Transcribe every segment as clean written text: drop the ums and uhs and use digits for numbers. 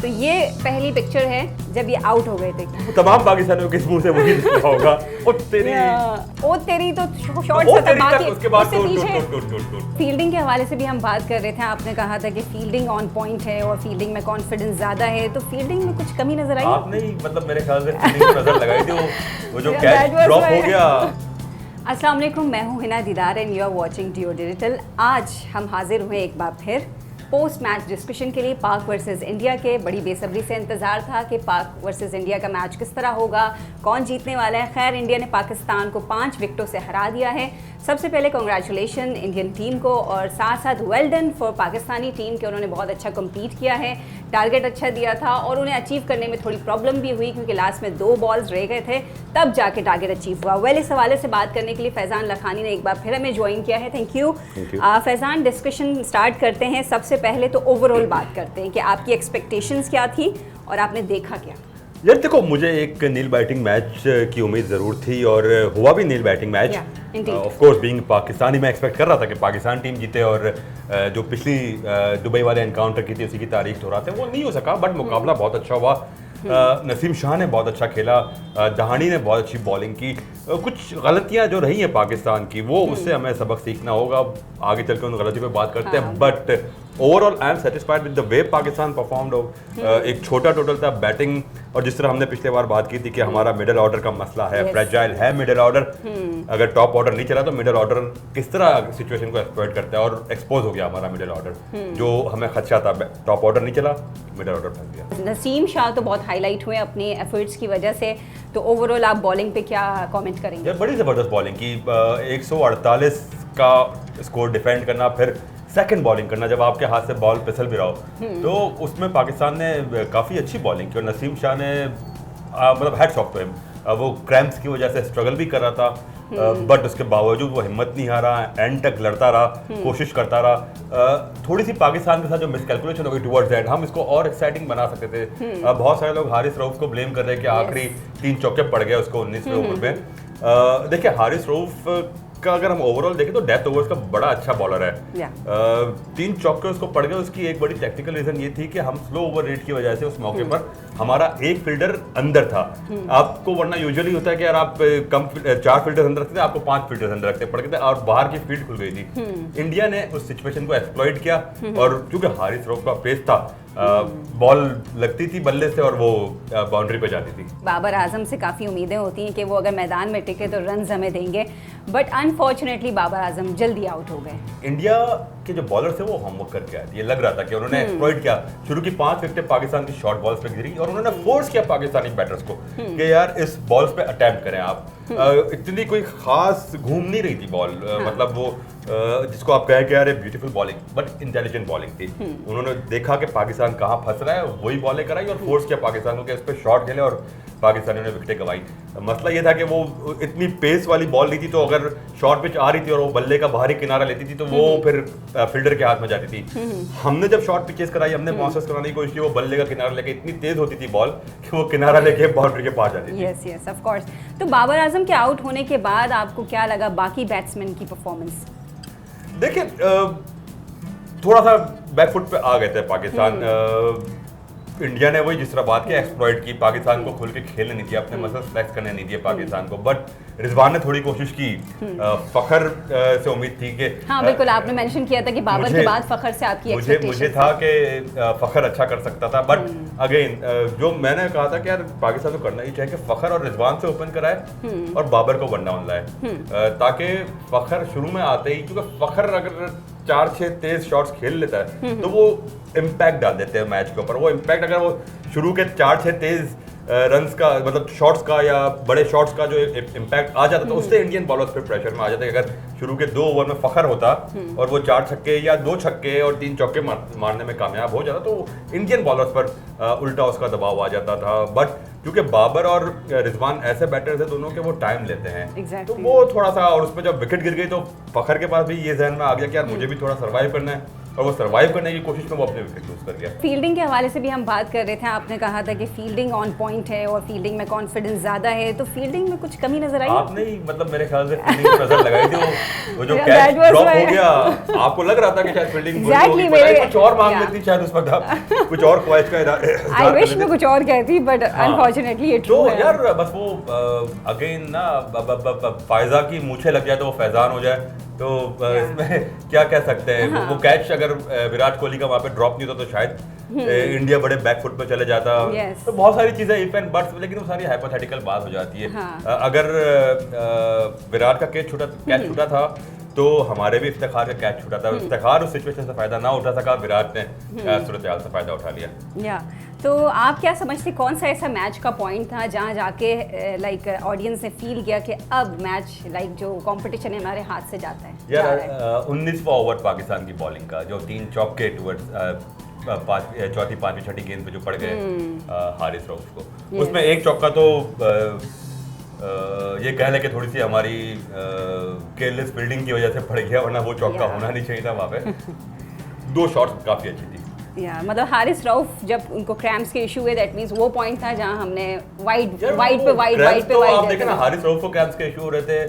तो ये पहली पिक्चर है जब ये आउट हो गए थे। तमाम पाकिस्तानियों के मुंह से वही निकला होगा। ओ तेरी तो शॉर्ट सा बाकी उसके बाद उससे पीछे फील्डिंग के हवाले से भी हम बात कर रहे थे। आपने कहा था कि फील्डिंग ऑन पॉइंट है और फील्डिंग में कॉन्फिडेंस ज्यादा है, तो फील्डिंग में कुछ कमी नजर आई? आपने ही मतलब मेरे ख्याल से फील्डिंग पर नजर लगाई थी, वो जो कैच ड्रॉप हो गया। अस्सलाम वालेकुम, मैं हूं Hina Didar and you are watching Jio Digital. आज हम हाजिर हुए एक बार फिर पोस्ट मैच डिस्कशन के लिए। पाक वर्सेस इंडिया के बड़ी बेसब्री से इंतज़ार था कि पाक वर्सेस इंडिया का मैच किस तरह होगा, कौन जीतने वाला है। खैर, इंडिया ने पाकिस्तान को 5 विकेटों से हरा दिया है। सबसे पहले कॉन्ग्रेचुलेशन इंडियन टीम को और साथ साथ well done for Pakistani team कि उन्होंने बहुत अच्छा कम्पीट किया है, टारगेट अच्छा दिया था और उन्हें अचीव करने में थोड़ी प्रॉब्लम भी हुई क्योंकि लास्ट में 2 बॉल्स रह गए थे, तब जाके टारगेट अचीव हुआ। वेल, इस हवाले से बात करने के लिए फैज़ान लखानी ने एक बार फिर हमें ज्वाइन किया है। Thank you Faizan. Discussion start करते हैं। सबसे पहले तो ओवरऑल बात करते हैं कि आपकी एक्सपेक्टेशंस क्या थी और आपने देखा क्या? यार देखो, मुझे एक नील बैटिंग मैच की उम्मीद ज़रूर थी और हुआ भी nail biting match. Of course being Pakistani मैं एक्सपेक्ट कर रहा था कि पाकिस्तान टीम जीते और जो पिछली दुबई वाले एनकाउंटर की थी उसी की तारीख दोहराते, वो नहीं हो सका। बट मुकाबला बहुत अच्छा हुआ। नसीम शाह ने बहुत अच्छा खेला, दहानी ने बहुत अच्छी बॉलिंग की। कुछ गलतियां जो रही हैं पाकिस्तान की, वो उससे हमें सबक सीखना होगा। आगे चल के उन गलतियों पे बात करते हैं। But overall I am satisfied with the way Pakistan performed. एक छोटा टोटल था बैटिंग, और जिस तरह हमने पिछले बार बात की थी कि हमारा मिडिल ऑर्डर का मसला है, फ्रेजाइल है मिडिल ऑर्डर। अगर टॉप ऑर्डर नहीं चला तो मिडिल ऑर्डर किस तरह सिचुएशन को एक्सप्लॉइट करता है, और एक्सपोज हो गया हमारा मिडिल ऑर्डर। जो हमें खदशा था, टॉप ऑर्डर नहीं चला, मिडिल ऑर्डर फंस गया। नसीम शाह तो बहुत हाईलाइट हुए अपने एफर्ट्स की वजह से, तो ओवरऑल आप बॉलिंग पे क्या कमेंट करेंगे? यार बड़ी ज़बरदस्त बॉलिंग की। 148 का स्कोर डिफेंड करना, फिर सेकंड बॉलिंग करना जब आपके हाथ से बॉल फिसल भी रहा हो, तो उसमें पाकिस्तान ने काफ़ी अच्छी बॉलिंग की। और नसीम शाह ने मतलब हैट्स ऑफ टू हिम। वो क्रैम्प्स की वजह से स्ट्रगल भी कर रहा था, बट उसके बावजूद वो हिम्मत नहीं हारा, एंड तक लड़ता रहा, कोशिश करता रहा। थोड़ी सी पाकिस्तान के साथ जो मिसकैलकुलेशन हो गई टुवर्ड्स एंड, हम इसको और एक्साइटिंग बना सकते थे। बहुत सारे लोग हारिस रऊफ को ब्लेम कर रहे हैं कि आखिरी 3 चौके पड़ गए उसको 19वें ओवर में। देखिए, हारिस रऊफ का अगर हम ओवरऑल देखें तो डेथ ओवर्स का बड़ा अच्छा बॉलर है। 3 चौके उसको पड़ गए। उसकी एक बड़ी टेक्निकल रीजन ये थी कि हम स्लो ओवर रेट की वजह से उस मौके पर हमारा एक फील्डर अंदर था। आपको वरना यूजुअली होता है कि यार आप कम 4 फील्डर्स अंदर रखते थे, आपको 5 फील्डर्स अंदर रखते पड़ गए थे और बाहर की फील्ड खुल गई थी। इंडिया ने उस सिचुएशन को एक्सप्लॉइट किया और क्योंकि हारिस रऊफ का पेस था, बॉल लगती थी बल्ले से और वो बाउंड्री पे जाती थी। बाबर आजम से काफ़ी उम्मीदें होती हैं कि वो अगर मैदान में टिके तो रन्स हमें देंगे, बट अनफॉर्चुनेटली बाबर आजम जल्दी आउट हो गए। इंडिया के जो बॉलर थे वो होमवर्क करके आए थे। ये लग रहा था कि उन्होंने एक्सप्लॉइट किया। शुरू की 5 विकेटें पाकिस्तान की शॉर्ट बॉल्स पे गिरी और उन्होंने फोर्स किया पाकिस्तानी बैटर्स को कि यार इस बॉल्स पे अटेम्प्ट करें आप। इतनी कोई खास घूम नहीं रही थी बॉल, मतलब वो जिसको आप कह के यार beautiful bowling but intelligent bowling थी। उन्होंने देखा कि पाकिस्तान कहाँ फंस रहा है, वही बॉलें कराई और फोर्स किया पाकिस्तान को कि इस पर शॉट खेले, और पाकिस्तानियों ने विकेटें गंवाई। मसला ये था कि वो इतनी पेस वाली बॉल ली थी, तो अगर शॉर्ट पिच आ रही थी और वो बल्ले का बाहरी किनारा लेती थी तो वो फिर फील्डर के हाथ में जाती थी। हमने जब शॉर्ट पिचेस कराई, हमने बाउंसर्स कराने की कोशिश की, वो बल्ले का किनारा लेके इतनी तेज होती थी बॉल कि वो किनारा लेके बाउंड्री के पास जाती थी। Yes yes, of course. तो बाबर आजम के आउट होने के बाद आपको क्या लगा बाकी बैट्समैन की परफॉर्मेंस? देखिए, थोड़ा सा बैकफुट पे आ गए थे पाकिस्तान। इंडिया ने वही जिस तरह बात की एक्सप्लॉइट की, पाकिस्तान को खुल के खेलने नहीं दिया, अपने मसल्स फ्लेक्स करने नहीं दिए पाकिस्तान को। बट रिजवान ने थोड़ी कोशिश की। फखर से उम्मीद थी कि हाँ बिल्कुल, आपने मेंशन किया था कि बाबर के बाद फखर से आपकी मुझे था कि फखर अच्छा कर सकता था। बट अगेन जो मैंने कहा था कि यार पाकिस्तान को करना ही चाहिए कि फखर और रिजवान से ओपन कराए और बाबर को वन डाउन लाए, ताकि फखर शुरू में आते ही, क्योंकि फखर अगर 4-6 तेज शॉट्स खेल लेता है तो वो इम्पैक्ट डाल देते हैं मैच के ऊपर। वो इम्पैक्ट अगर वो शुरू के 4-6 तेज रन्स का, मतलब शॉट्स का या बड़े शॉट्स का जो इम्पैक्ट आ जाता, तो उससे इंडियन बॉलर्स पे प्रेशर में आ जाता है। अगर शुरू के 2 ओवर में फखर होता और वो 4 छक्के या 2 छक्के और 3 चौके मारने में कामयाब हो जाता, तो इंडियन बॉलर्स पर उल्टा उसका दबाव आ जाता था। बट क्योंकि बाबर और रिजवान ऐसे बैटर्स हैं दोनों के, वो टाइम लेते हैं, तो वो थोड़ा सा, और उसमें जब विकेट गिर गई तो फखर के पास भी ये जहन में आ गया कि यार मुझे भी थोड़ा सर्वाइव करना है। और वो सर्वाइव करने की कोशिश में वो अपने विकेट लूज कर गया। फील्डिंग के हवाले से भी हम बात कर रहे थे, आपने कहा था कि फील्डिंग ऑन पॉइंट है और फील्डिंग में कॉन्फिडेंस ज़्यादा है, तो फील्डिंग में कुछ कमी नजर आई? आपने ही मतलब मेरे ख्याल से फील्डिंग पर नजर लगाई थी, वो जो कैच ड्रॉप हो गया, आपको लग रहा था कि शायद फील्डिंग कुछ और मांग लेती शायद उस वक्त, आप कुछ और ख्वाहिश का आई विश मैं कुछ और कहती, बट अनफॉर्चुनेटली ये ट्रू है। यार बस वो अगेन ना फायजा की मूछें लग जाए तो वो फैजान हो जाए, तो इसमें क्या कह सकते हैं। वो कैच अगर विराट कोहली का वहाँ पे ड्रॉप नहीं होता तो शायद इंडिया बड़े बैकफुट पे चले जाता। तो बहुत सारी चीजें इफ एंड बट्स, लेकिन वो सारी हाइपोथेटिकल बात हो जाती है। अगर विराट का कैच छूटा था तो हमारे भी इफ्तिखार का कैच छूटा था। इफ्तिखार उस सिचुएशन से फायदा ना उठा सका, विराट ने सूरत हाल से फायदा उठा लिया। तो आप क्या समझते, कौन सा ऐसा मैच का पॉइंट था जहाँ जाके लाइक ऑडियंस ने फील किया कि अब मैच लाइक जो कंपटीशन है हमारे हाथ से जाता है? यार 19वां ओवर पाकिस्तान की बॉलिंग का जो 3 चौके टुवर्ड्स चौथी पांचवी छठी गेंद पे जो पड़ गए हारिस रऊफ को, उसमें एक चौका तो ये कह लें कि थोड़ी सी हमारी केयरलेस फील्डिंग की वजह से पड़ गया, वरना वो चौका होना नहीं चाहिए था वहाँ पे। 2 शॉट्स काफी अच्छी थी। मतलब हारिस रऊफ जब उनको क्रैम्प्स के इशू हुए, दैट मींस वो पॉइंट था जहां हमने वाइड पे आप देखें ना, हारिस रऊफ को क्रैम्प्स के इशू हो रहे थे,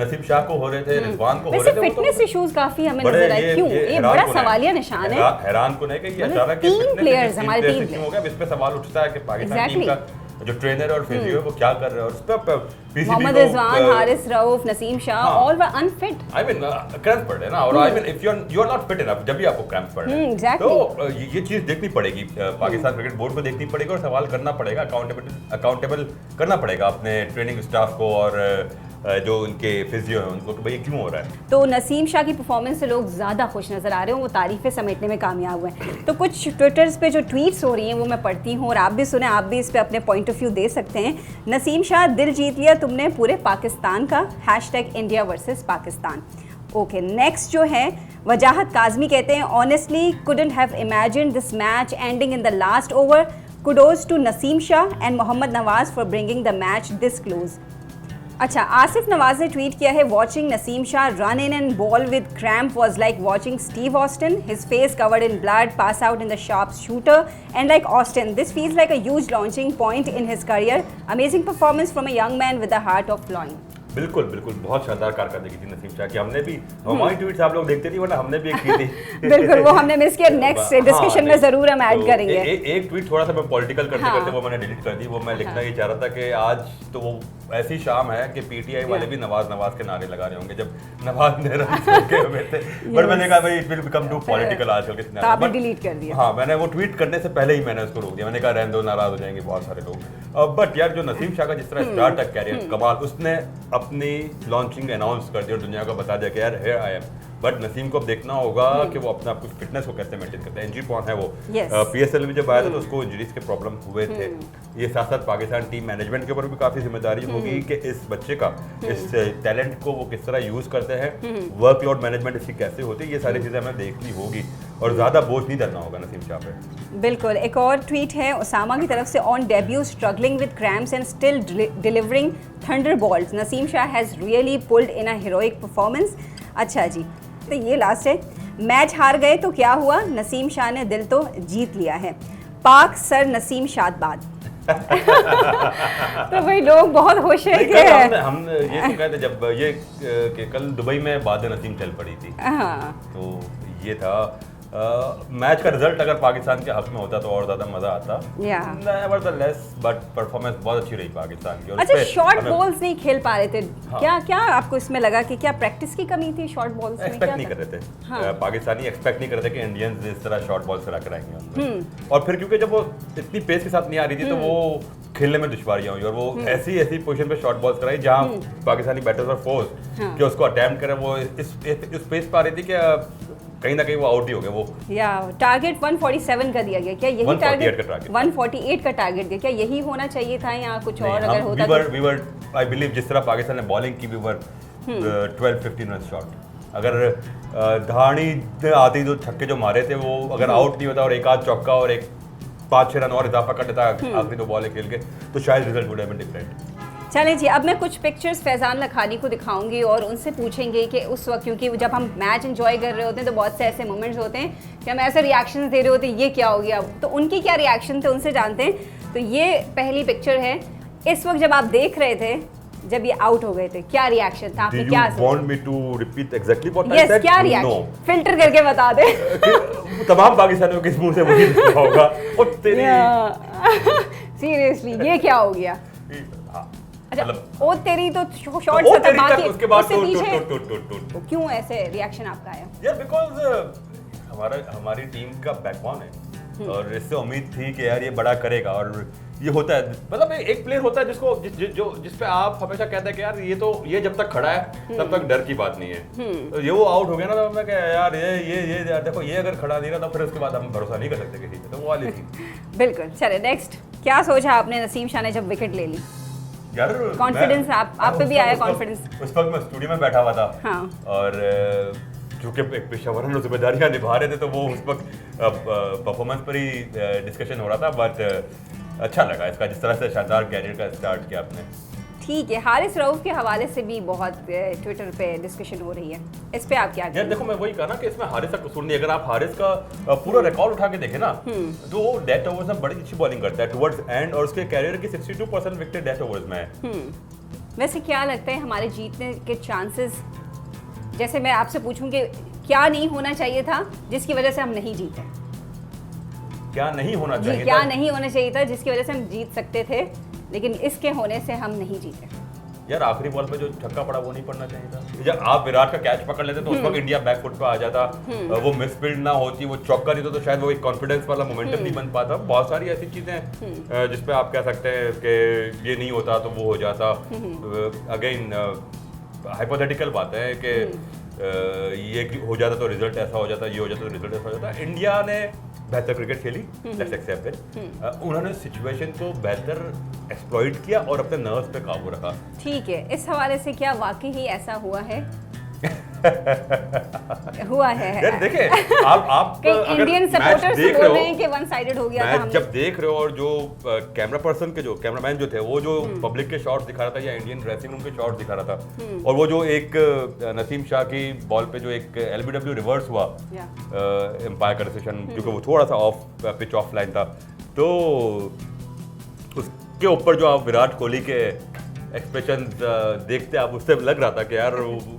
नसीम शाह को हो रहे थे, रिजवान को हो रहे थे। फिटनेस इश्यूज काफी हमें नजर आए, क्यों ये बड़ा सवालिया निशान है। हैरान को नहीं कि ये अचानक टीम प्लेयर्स हमारे टीम हो गया। इस पे सवाल उठता है कि पाकिस्तान टीम का जो ट्रेनर और फिजियो है वो क्या कर रहे हैं, और उस पे Mohammad Rizwan, Haris Rauf, Naseem Shah all were unfit. I mean cramps पड़ रहे हैं ना, और I mean if you are not fit enough, जब भी आपको क्रैम्प्स पड़ रहे हैं तो ये चीज देखनी पड़ेगी, पाकिस्तान क्रिकेट बोर्ड को देखनी पड़ेगी और सवाल करना पड़ेगा, अकाउंटेबल करना पड़ेगा अपने ट्रेनिंग स्टाफ को और जो उनके फिजियो हैं उनको कि भाई क्यों हो रहा है। तो नसीम शाह की परफॉर्मेंस से लोग ज़्यादा खुश नज़र आ रहे हैं, वो तारीफ़ें समेटने में कामयाब हुए हैं। तो कुछ ट्विटर्स पे जो ट्वीट्स हो रही हैं वो मैं पढ़ती हूँ और आप भी सुने, आप भी इस पे अपने पॉइंट ऑफ व्यू दे सकते हैं। नसीम शाह, दिल जीत लिया तुमने पूरे पाकिस्तान का, #India versus Pakistan. Okay, next जो है वजाहत काज़मी कहते हैं, honestly couldn't have imagined this match ending in the last over, kudos to Naseem Shah and Mohammad Nawaz for bringing the match this close. अच्छा, आसिफ नवाज ने ट्वीट किया है, watching Naseem Shah run in and bowl with cramp was like watching Steve Austin, his face covered in blood, pass out in the sharp shooter and like Austin this feels like a huge launching point in his career, amazing performance from a young man with the heart of lion. बिल्कुल बिल्कुल, बहुत शानदार कारकर्दगी थी नसीम शाह की। हमने भी हमारी ट्वीट्स आप लोग देखते नहीं, वरना हमने भी एक की थी। बिल्कुल, वो हमने मिस किया, नेक्स्ट डिस्कशन में जरूर हम ऐड करेंगे। एक ट्वीट थोड़ा सा मैं पॉलिटिकल करते करते वो मैंने डिलीट कर दी। वो मैं लिखना ये चाह रहा था कि आज तो वो ऐसी शाम है कि पीटीआई वाले भी नवाज के नारे लगा रहे होंगे जब नवाज ने रन रोके हुए थे, पर मैंने कहा भाई it will become too political आजकल के सिनेरियो, आपने डिलीट कर दिया। हाँ, मैंने वो ट्वीट करने से पहले ही मैंने उसको रोक दिया। मैंने कहा रहने दो, नाराज हो जाएंगे बहुत सारे लोग। बट यार जो नसीम शाह का जिस तरह स्टार्ट तक कैरियर कमाल, उसने अपनी लॉन्चिंग अनाउंस कर दी और दुनिया को बता दिया कि यार here I am. But Naseem को अब देखना होगा कि वो अपना कुछ फिटनेस को कैसे मेंटेन करते हैं। इंजरी पॉन है वो, पीएसएल में जब आया था तो उसको इंजरीज के प्रॉब्लम हुए थे। ये साथ साथ पाकिस्तान टीम मैनेजमेंट के ऊपर भी काफी जिम्मेदारी होगी कि इस बच्चे का, इस टैलेंट को वो किस तरह यूज करते हैं, वर्कलोड मैनेजमेंट इसकी कैसे होती है, ये सारी चीजें हमें देखनी होगी और ज्यादा बोझ नहीं डरना होगा नसीम शाह पे। बिल्कुल। एक और ट्वीट है उसामा की तरफ से, on debut struggling with cramps and still delivering thunderbolts, Naseem Shah has really pulled in a heroic performance. अच्छा जी, तो ये लास्ट है, मैच हार गए तो क्या हुआ, नसीम शाह ने दिल तो जीत लिया है, पाक सर नसीम शादबाद। तो भाई लोग बहुत खुश हैं कि हम ये तो कहते जब ये कि कल दुबई में बाद नसीम चल पड़ी थी, तो ये था मैच का रिजल्ट अगर पाकिस्तान के हक में होता तो और ज्यादा मजा आता। नेवरदलेस बट परफॉर्मेंस बहुत अच्छी रही पाकिस्तान की। अच्छा, शॉर्ट बॉल्स नहीं खेल पा रहे थे, क्या आपको इसमें लगा कि क्या प्रैक्टिस की कमी थी शॉर्ट बॉल्स में? एक्सपेक्ट नहीं कर रहे थे पाकिस्तानी, एक्सपेक्ट नहीं कर रहे थे कि इंडियंस इस तरह शॉर्ट बॉल्स करा कराएंगे। और फिर क्योंकि जब वो इतनी पेस के साथ नहीं आ रही थी तो वो खेलने में दुश्वारियां हुई और वो ऐसी पोजीशन पे शॉर्ट बॉल्स कराई जहां पाकिस्तानी बैटर्स वर फोर्स कि उसको अटेम्प्ट करें। वो इस पेस पर आ रही थी कि कहीं ना कहीं वो आउट ही हो गए। वो या टारगेट 147 का दिया गया, क्या यही टारगेट 148 का टारगेट दिया, क्या यही होना चाहिए था या कुछ और अगर होता तो? वी वर आई बिलीव जिस तरह पाकिस्तान ने बॉलिंग की, वी वर 12-15 रन शॉट। अगर धानी आती तो छक्के जो मारे थे वो अगर आउट नहीं होता और एक आध चौका और एक 5-6 रन और इजाफा कर देता आखिरी 2 बॉलें खेल के, तो शायद result would have been different. चलें जी, अब मैं कुछ पिक्चर्स फैज़ान लखानी को दिखाऊंगी और उनसे पूछेंगे कि उस वक्त, क्योंकि जब हम मैच एंजॉय कर रहे होते हैं तो बहुत से ऐसे मोमेंट्स होते हैं कि हम ऐसे रिएक्शंस दे रहे होते हैं, ये क्या हो गया, तो उनकी क्या रिएक्शन थे उनसे जानते हैं। तो ये पहली पिक्चर है, इस वक्त जब आप देख रहे थे, जब ये आउट हो गए थे, क्या रिएक्शन था, आपने क्या सोचा? want me to repeat exactly what I said? क्या रिएक्शन, फिल्टर करके बता दे। तमाम पाकिस्तानियों के मुंह से वही निकला होगा। और तेरी सीरियसली ये क्या हो गया? अच्छा, मतलब ओ तेरी तो शॉर्ट सा था, बाकी उसके बाद उससे पीछे तो क्यों ऐसे रिएक्शन आपका आया? यार बिकॉज हमारी टीम का बैकबोन है और इससे उम्मीद थी कि यार ये बड़ा करेगा। और ये होता है, मतलब एक प्लेयर होता है जिसको जिस पे आप हमेशा कहते हैं कि यार ये जब तक खड़ा है तब तक डर की बात नहीं है। तो ये वो आउट हो गया ना, तो मैं कहा यार ये देखो, ये अगर खड़ा नहीं रहा तो फिर उसके बाद हम भरोसा नहीं कर सकते किसी पे, तो वो वाली थी। बिल्कुल। चले नेक्स्ट, क्या सोचा आपने नसीम शाह ने जब विकेट ले ली? यार कॉन्फिडेंस आप पे भी आया कॉन्फिडेंस? उस वक्त मैं स्टूडियो में बैठा हुआ था। हाँ। और चूंकि एक पेशेवरन जिम्मेदारियां निभा रहे थे तो वो उस वक्त परफॉर्मेंस पर ही डिस्कशन हो रहा था। बट अच्छा लगा इसका, जिस तरह से शानदार कैरियर का स्टार्ट किया आपने। ठीक है, हारिस रऊफ के हवाले से भी बहुत ट्विटर पे डिस्कशन हो रही है, इस पे आप क्या यार देखो, मैं वही कहा ना कि इसमें हारिस का कसूर नहीं। अगर आप हारिस का पूरा रिकॉर्ड उठा के देखें ना, तो वो डेथ ओवर्स में बड़ी अच्छी बॉलिंग करता है टुवर्ड्स एंड, और उसके कैरियर की 62% विकेट डेथ ओवर्स में है। वैसे क्या लगता है हमारे जीतने के चांसेस, जैसे मैं आपसे पूछूं कि क्या नहीं होना चाहिए था जिसकी वजह से हम नहीं जीते? क्या नहीं होना चाहिए क्या नहीं होना चाहिए था जिसकी वजह से हम जीत सकते थे, लेकिन इसके होने से हम नहीं जीते? यार आखिरी बॉल पे जो छक्का पड़ा वो नहीं पड़ना चाहिए था। जब आप विराट का कैच पकड़ लेते तो उस वक्त इंडिया बैकफुट पे आ जाता, वो मिसफील्ड ना होती, वो चौका नहीं तो शायद वो एक कॉन्फिडेंस वाला मोमेंटम नहीं बन पाता। बहुत सारी ऐसी चीजें हैं जिसपे आप कह सकते हैं कि ये नहीं होता तो वो हो जाता। अगेन हाइपोथेटिकल बात है कि ये हो जाता तो रिजल्ट ऐसा हो जाता, ये हो जाता तो रिजल्ट ऐसा हो जाता। इंडिया ने बेहतर क्रिकेट खेली, लेट्स एक्सेप्ट इट। उन्होंने सिचुएशन को बेहतर एक्सप्लॉइट किया और अपने नर्व्स पे काबू रखा। ठीक है, इस हवाले से क्या वाकई ही ऐसा हुआ है? हुआ है यार देखिए, आप इंडियन सपोर्टर्स बोल रहे हैं कि वन साइडेड हो गया था। जब देख रहे हो और जो कैमरामैन जो थे वो जो पब्लिक के शॉट्स दिखा रहा था या इंडियन ड्रेसिंग रूम के शॉट्स दिखा रहा था, और वो जो एक नसीम शाह की बॉल पे जो एक एलबीडब्ल्यू रिवर्स हुआ एम्पायर का डिसीजन, क्योंकि वो थोड़ा सा ऑफ पिच ऑफ लाइन था, तो उसके ऊपर जो आप विराट कोहली के एक्सप्रेशन देखते आप, उससे लग रहा था कि यार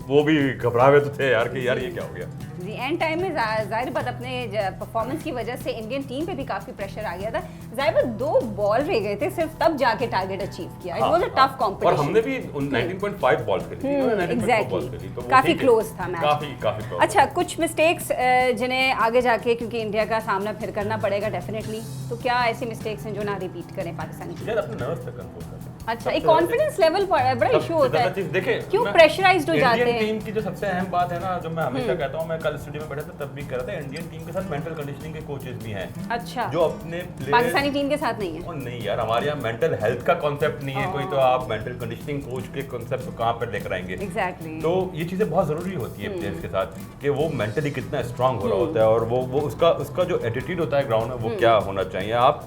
वो भी घबरा हुए तो थे यार कि यार ये क्या हो गया। जी एंड टाइम में जाहिर बात अपने परफॉर्मेंस की वजह से इंडियन टीम पे भी काफी प्रेशर आ गया था। जाहिर बात 2 बॉल रह गए थे सिर्फ, तब जाके टारगेट अचीव किया। It was a tough competition और हमने भी 19.5 बॉल्स खेली थी, 19.4 बॉल्स खेली, तो काफी क्लोज था मैच, काफी क्लोज। अच्छा, कुछ मिस्टेक्स जिन्हें आगे जाके, क्योंकि इंडिया का सामना फिर करना पड़ेगा डेफिनेटली, तो क्या ऐसे मिस्टेक्स हैं जो ना रिपीट करें पाकिस्तानी टीम? यार अपने नर्व्स पे कंट्रोल करें। अच्छा, एक कॉन्फिडेंस लेवल बड़ा इशू होता है। देखिए क्यों प्रेशराइज्ड हो जाते हैं? इंडियन टीम की जो सबसे अहम बात है ना, जो मैं हमेशा कहता हूं, मैं कल स्टूडियो में बैठा था तब भी कह रहा था, इंडियन टीम के साथ मेंटल कंडीशनिंग के कोचेस भी हैं। अच्छा, जो अपने पाकिस्तानी टीम के साथ नहीं है? और नहीं यार, हमारे यहाँ मेंटल हेल्थ का कॉन्सेप्ट नहीं है कोई, तो आप मेंटल कंडीशनिंग कोच के कॉन्सेप्ट को कहाँ पर लेकर आएंगे? एग्जैक्टली। तो ये चीजें बहुत जरूरी होती है प्लेयर्स के साथ कि वो मेंटली कितना स्ट्रांग हो रहा होता है, और वो उसका जो एटीट्यूड होता है ग्राउंड में वो क्या होना चाहिए। आप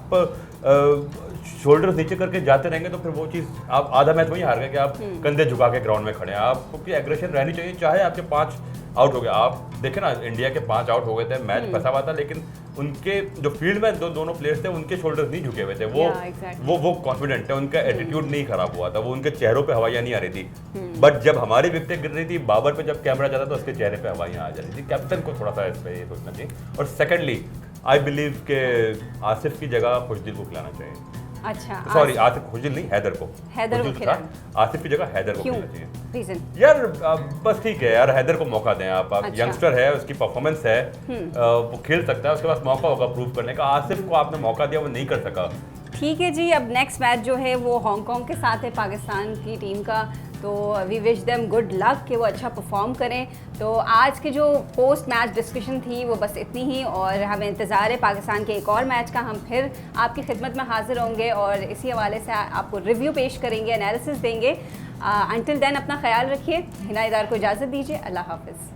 शोल्डर्स नीचे करके जाते रहेंगे तो फिर वो चीज़ आप आधा मैच वही हार गए कि आप कंधे झुका के ग्राउंड में खड़े हैं। आपकी एग्रेशन रहनी चाहिए, चाहे आपके 5 आउट हो गए। आप देखें ना, इंडिया के 5 आउट हो गए थे, मैच फंसा हुआ था, लेकिन उनके जो फील्ड में दोनों प्लेयर्स थे उनके शोल्डर्स नहीं झुके हुए थे। वो कॉन्फिडेंट है, उनका एटीट्यूड नहीं खराब हुआ था, वो उनके चेहरों पे हवाइयाँ नहीं आ रही थी। बट जब हमारी विकेटें गिर रही थी, बाबर पे जब कैमरा जाता था उसके चेहरे पे हवाइयाँ आ जा रही थी। कैप्टन को थोड़ा सा इस पर ये सोचना चाहिए। और सेकेंडली आई बिलीव के आसिफ की जगह खुशदिल को खिलाना चाहिए। अच्छा, सॉरी, आसिफ, खुशदिल नहीं, हैदर को खिलाना। आसिफ की जगह हैदर को खिलाना चाहिए। रीजन? यार बस ठीक है यार, हैदर को मौका दें आप। अच्छा। यंगस्टर है, उसकी परफॉर्मेंस है, वो खेल सकता है, उसके पास मौका होगा प्रूव करने का। आसिफ को आपने मौका दिया, वो नहीं कर सका। ठीक है जी, अब नेक्स्ट मैच जो है वो हांगकांग के साथ है पाकिस्तान की टीम का, तो we wish them good luck कि वो अच्छा परफॉर्म करें। तो आज के जो पोस्ट मैच डिस्कशन थी वो बस इतनी ही, और हमें इंतज़ार है पाकिस्तान के एक और मैच का। हम फिर आपकी खिदमत में हाजिर होंगे और इसी हवाले से आपको रिव्यू पेश करेंगे, एनालिसिस देंगे। अंटिल देन अपना ख्याल रखिए। हिना इदार को इजाज़त दीजिए। अल्लाह हाफिज़।